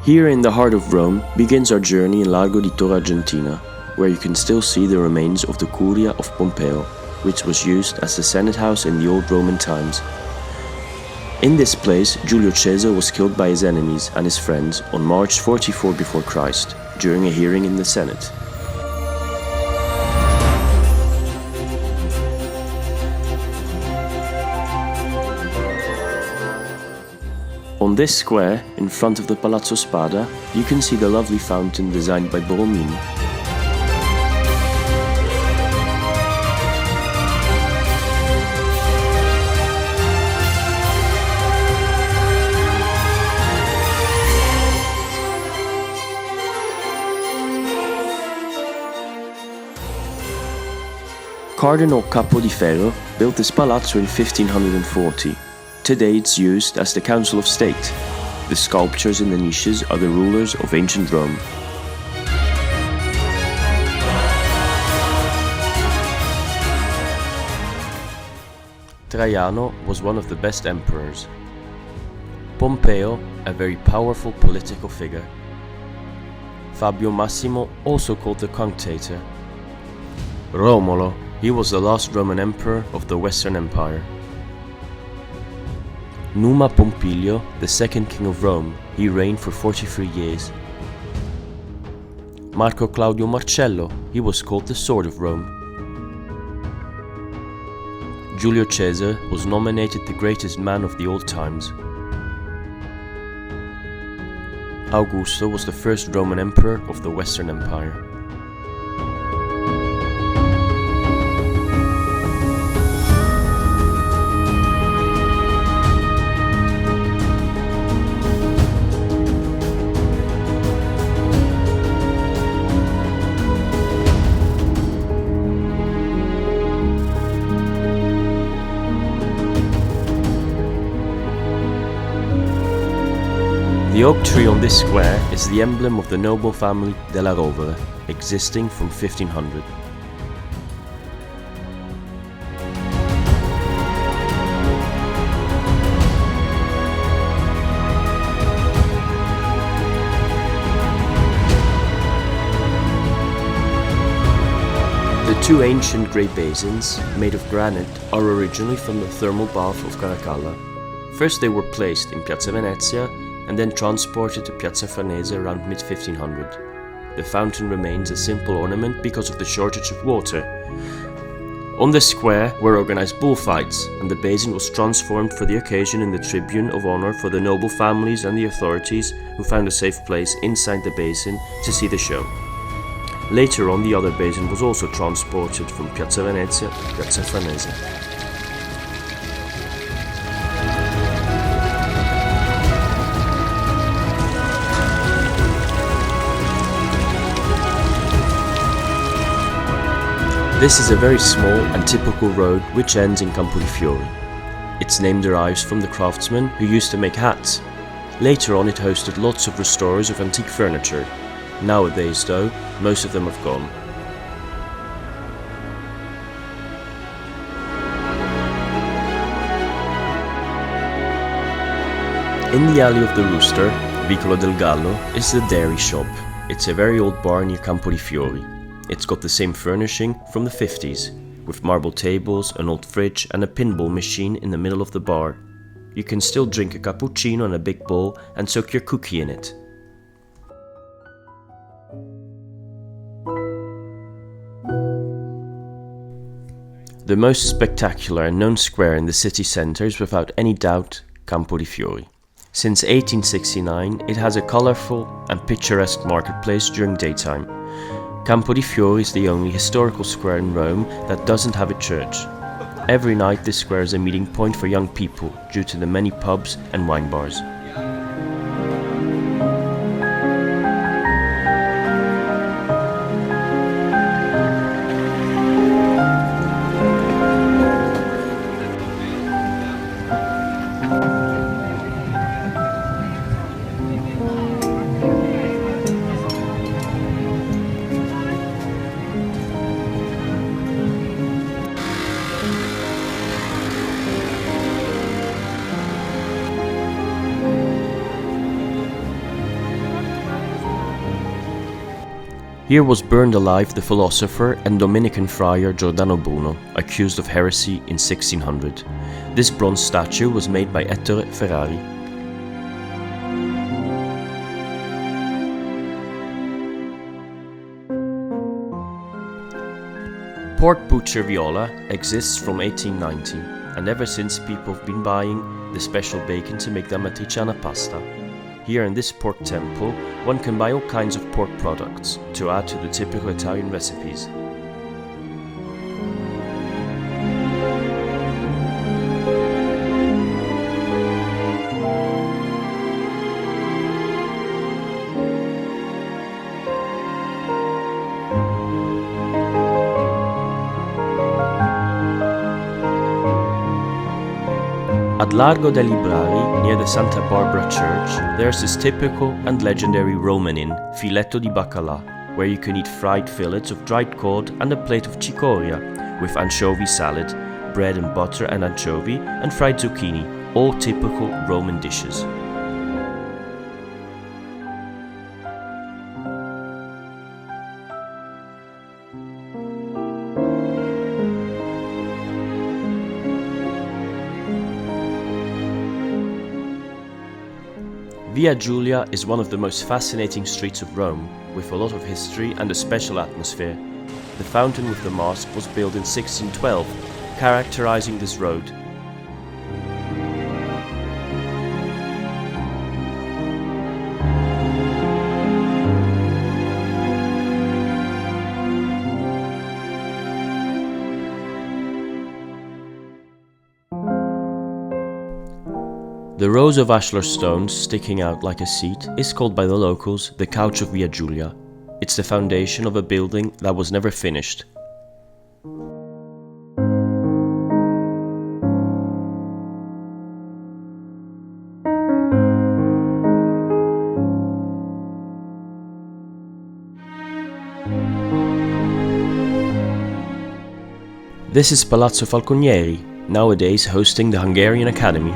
Here in the heart of Rome begins our journey in Largo di Torre Argentina, where you can still see the remains of the Curia of Pompeo, which was used as the Senate house in the old Roman times. In this place, Julio Caesar was killed by his enemies and his friends on March 44 before Christ, during a hearing in the Senate. On this square, in front of the Palazzo Spada, you can see the lovely fountain designed by Borromini. Cardinal Capo di Ferro built this palazzo in 1540. Today it's used as the Council of State. The sculptures in the niches are the rulers of ancient Rome. Traiano was one of the best emperors. Pompeo, a very powerful political figure. Fabio Massimo, also called the Cunctator. Romolo, he was the last Roman emperor of the Western Empire. Numa Pompilio, the second king of Rome, he reigned for 43 years. Marco Claudio Marcello, he was called the Sword of Rome. Julio Caesar was nominated the greatest man of the old times. Augusto was the first Roman emperor of the Western Empire. The oak tree on this square is the emblem of the noble family della Rovere, existing from 1500. The two ancient grey basins, made of granite, are originally from the thermal bath of Caracalla. First they were placed in Piazza Venezia and then transported to Piazza Farnese around mid-1500. The fountain remains a simple ornament because of the shortage of water. On the square were organized bullfights, and the basin was transformed for the occasion in the tribune of honor for the noble families and the authorities who found a safe place inside the basin to see the show. Later on, the other basin was also transported from Piazza Venezia to Piazza Farnese. This is a very small and typical road which ends in Campo di Fiori. Its name derives from the craftsmen who used to make hats. Later on it hosted lots of restorers of antique furniture. Nowadays though, most of them have gone. In the alley of the Rooster, Vicolo del Gallo, is the dairy shop. It's a very old bar near Campo di Fiori. It's got the same furnishing from the 50s, with marble tables, an old fridge and a pinball machine in the middle of the bar. You can still drink a cappuccino in a big bowl and soak your cookie in it. The most spectacular and known square in the city centre is without any doubt Campo di Fiori. Since 1869 it has a colourful and picturesque marketplace during daytime. Campo di Fiori is the only historical square in Rome that doesn't have a church. Every night this square is a meeting point for young people due to the many pubs and wine bars. Here was burned alive the philosopher and Dominican friar Giordano Bruno, accused of heresy in 1600. This bronze statue was made by Ettore Ferrari. Pork butcher Viola exists from 1890, and ever since people have been buying the special bacon to make the amatriciana pasta. Here in this pork temple, one can buy all kinds of pork products to add to the typical Italian recipes. At Largo dei Librari, near the Santa Barbara Church, there's this typical and legendary Roman inn, Filetto di Baccalà, where you can eat fried fillets of dried cod and a plate of cicoria, with anchovy salad, bread and butter and anchovy, and fried zucchini, all typical Roman dishes. Via Giulia is one of the most fascinating streets of Rome, with a lot of history and a special atmosphere. The fountain with the mosque was built in 1612, characterizing this road. The rows of ashlar stones sticking out like a seat is called by the locals the couch of Via Giulia. It's the foundation of a building that was never finished. This is Palazzo Falconieri, nowadays hosting the Hungarian Academy.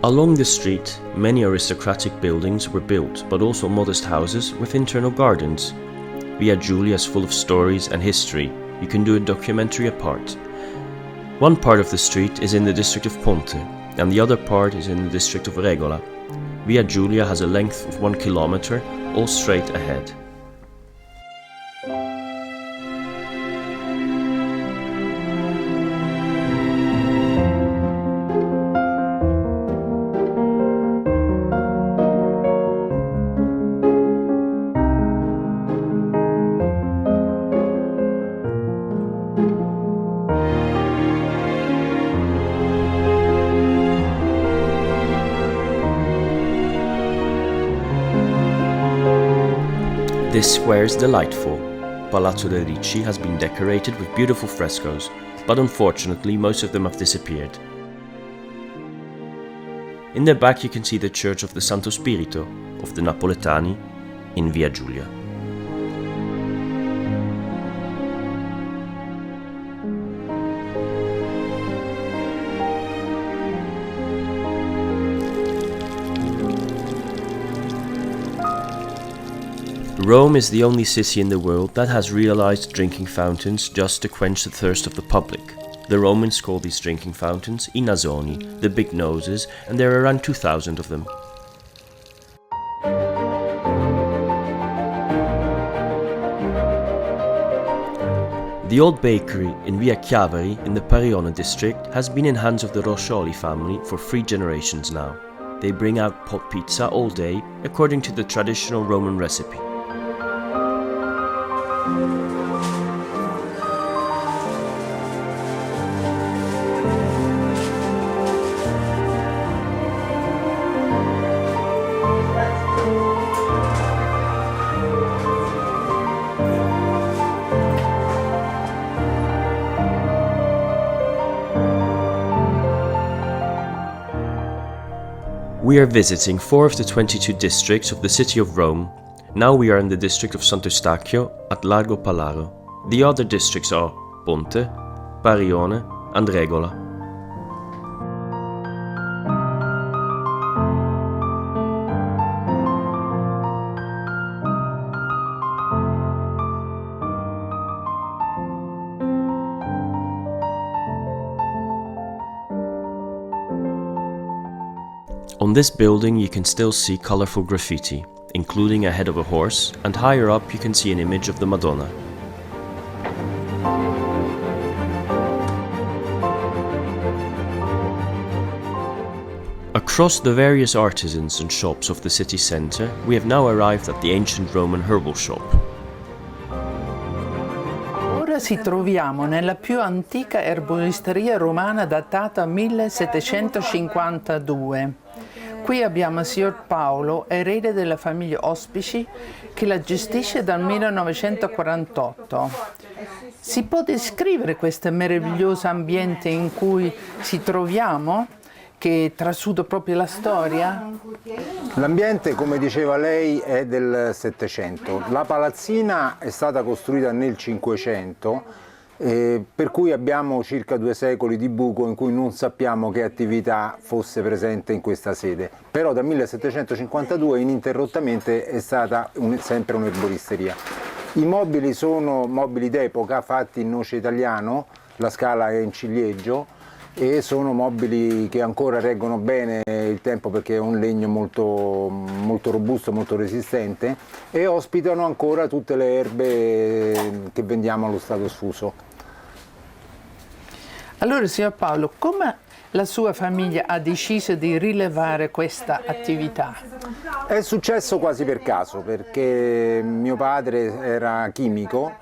Along the street, many aristocratic buildings were built, but also modest houses with internal gardens. Via Giulia is full of stories and history. You can do a documentary apart. One part of the street is in the district of Ponte, and the other part is in the district of Regola. Via Giulia has a length of 1 kilometer, all straight ahead. This square is delightful. Palazzo de' Ricci has been decorated with beautiful frescoes, but unfortunately most of them have disappeared. In the back you can see the church of the Santo Spirito of the Napoletani in Via Giulia. Rome is the only city in the world that has realized drinking fountains just to quench the thirst of the public. The Romans called these drinking fountains I nasoni, the big noses, and there are around 2,000 of them. The old bakery in Via Chiavari in the Parione district has been in hands of the Roscioli family for 3 generations now. They bring out pot pizza all day according to the traditional Roman recipe. We are visiting 4 of the 22 districts of the city of Rome. Now we are in the district of Sant'Eustachio at Largo Palaro. The other districts are Ponte, Parione and Regola. On this building you can still see colorful graffiti, including a head of a horse, and higher up you can see an image of the Madonna. Across the various artisans and shops of the city centre, we have now arrived at the ancient Roman herbal shop. Ora ci troviamo nella più antica erboristeria romana datata 1752. Qui abbiamo il signor Paolo, erede della famiglia Ospici, che la gestisce dal 1948. Si può descrivere questo meraviglioso ambiente in cui ci troviamo, che trasuda proprio la storia? L'ambiente, come diceva lei, è del Settecento. La palazzina è stata costruita nel Cinquecento, per cui abbiamo circa 2 secoli di buco in cui non sappiamo che attività fosse presente in questa sede. Però dal 1752 ininterrottamente è stata sempre un'erboristeria. I mobili sono mobili d'epoca fatti in noce italiano, la scala è in ciliegio, e sono mobili che ancora reggono bene il tempo perché è un legno molto robusto, molto resistente, e ospitano ancora tutte le erbe che vendiamo allo stato sfuso. Allora, signor Paolo, come la sua famiglia ha deciso di rilevare questa attività? È successo quasi per caso, perché mio padre era chimico,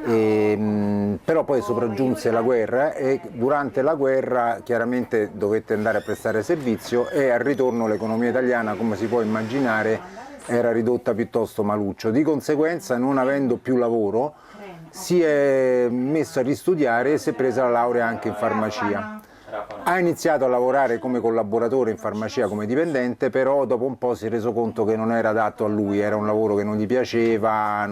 però poi sopraggiunse la guerra e durante la guerra chiaramente dovette andare a prestare servizio e al ritorno l'economia italiana, come si può immaginare, era ridotta piuttosto maluccio. Di conseguenza, non avendo più lavoro, si è messo a ristudiare e si è presa la laurea anche in farmacia. Ha iniziato a lavorare come collaboratore in farmacia come dipendente, però dopo un po' si è reso conto che non era adatto a lui, era un lavoro che non gli piaceva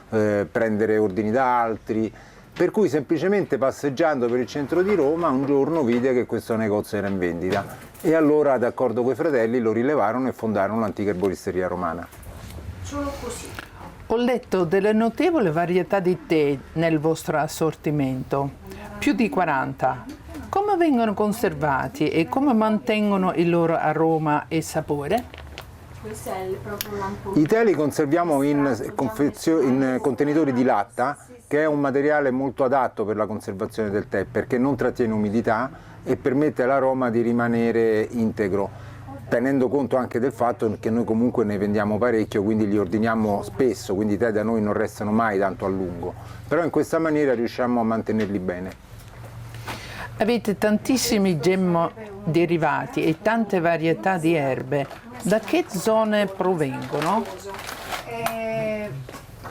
prendere ordini da altri, per cui semplicemente passeggiando per il centro di Roma un giorno vide che questo negozio era in vendita e allora, d'accordo con i fratelli, lo rilevarono e fondarono l'antica erboristeria romana. Solo così. Ho letto delle notevoli varietà di tè nel vostro assortimento, più di 40. Come vengono conservati e come mantengono il loro aroma e sapore? Questo è proprio l'ampolla. I tè li conserviamo in contenitori di latta, che è un materiale molto adatto per la conservazione del tè, perché non trattiene umidità e permette all'aroma di rimanere integro, tenendo conto anche del fatto che noi comunque ne vendiamo parecchio, quindi li ordiniamo spesso, quindi i tè da noi non restano mai tanto a lungo, però in questa maniera riusciamo a mantenerli bene. Avete tantissimi derivati e tante varietà di erbe. Da che zone provengono?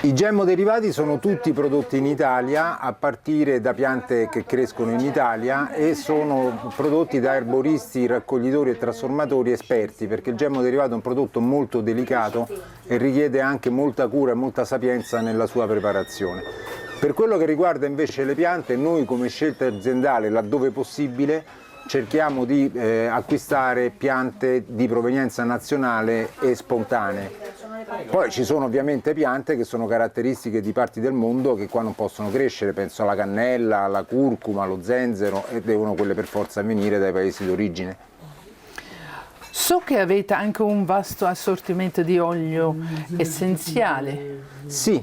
I gemmoderivati sono tutti prodotti in Italia, a partire da piante che crescono in Italia, e sono prodotti da erboristi, raccoglitori e trasformatori esperti, perché il gemmoderivato è un prodotto molto delicato e richiede anche molta cura e molta sapienza nella sua preparazione. Per quello che riguarda invece le piante, noi come scelta aziendale, laddove possibile, cerchiamo di acquistare piante di provenienza nazionale e spontanee. Poi ci sono ovviamente piante che sono caratteristiche di parti del mondo che qua non possono crescere, penso alla cannella, alla curcuma, allo zenzero, e devono quelle per forza venire dai paesi d'origine. So che avete anche un vasto assortimento di olio essenziale. Sì,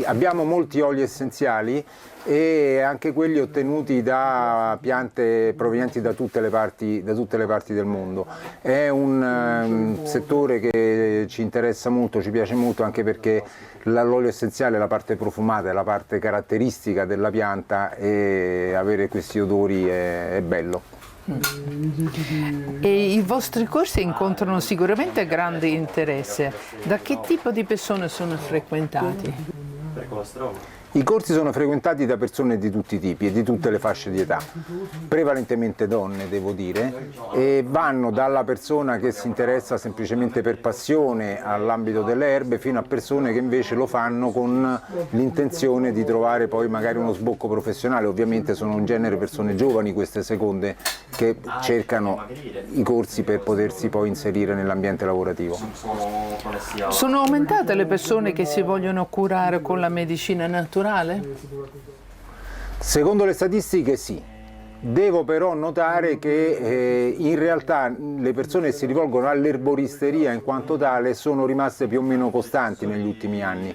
abbiamo molti oli essenziali e anche quelli ottenuti da piante provenienti da tutte le parti del mondo. È un settore che ci interessa molto, ci piace molto, anche perché l'olio essenziale è la parte profumata, è la parte caratteristica della pianta, e avere questi odori è bello. E i vostri corsi incontrano sicuramente grande interesse. Da che tipo di persone sono frequentati? I corsi sono frequentati da persone di tutti i tipi e di tutte le fasce di età, prevalentemente donne devo dire, e vanno dalla persona che si interessa semplicemente per passione all'ambito delle erbe fino a persone che invece lo fanno con l'intenzione di trovare poi magari uno sbocco professionale. Ovviamente sono in genere persone giovani queste seconde che cercano i corsi per potersi poi inserire nell'ambiente lavorativo. Sono aumentate le persone che si vogliono curare con la medicina naturale? Secondo le statistiche sì. Devo però notare che in realtà le persone che si rivolgono all'erboristeria in quanto tale sono rimaste più o meno costanti negli ultimi anni.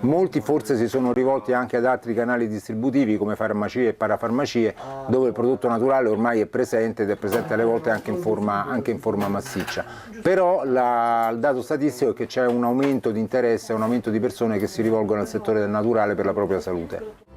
Molti forse si sono rivolti anche ad altri canali distributivi come farmacie e parafarmacie, dove il prodotto naturale ormai è presente ed è presente alle volte anche in forma massiccia. Però il dato statistico è che c'è un aumento di interesse, un aumento di persone che si rivolgono al settore del naturale per la propria salute.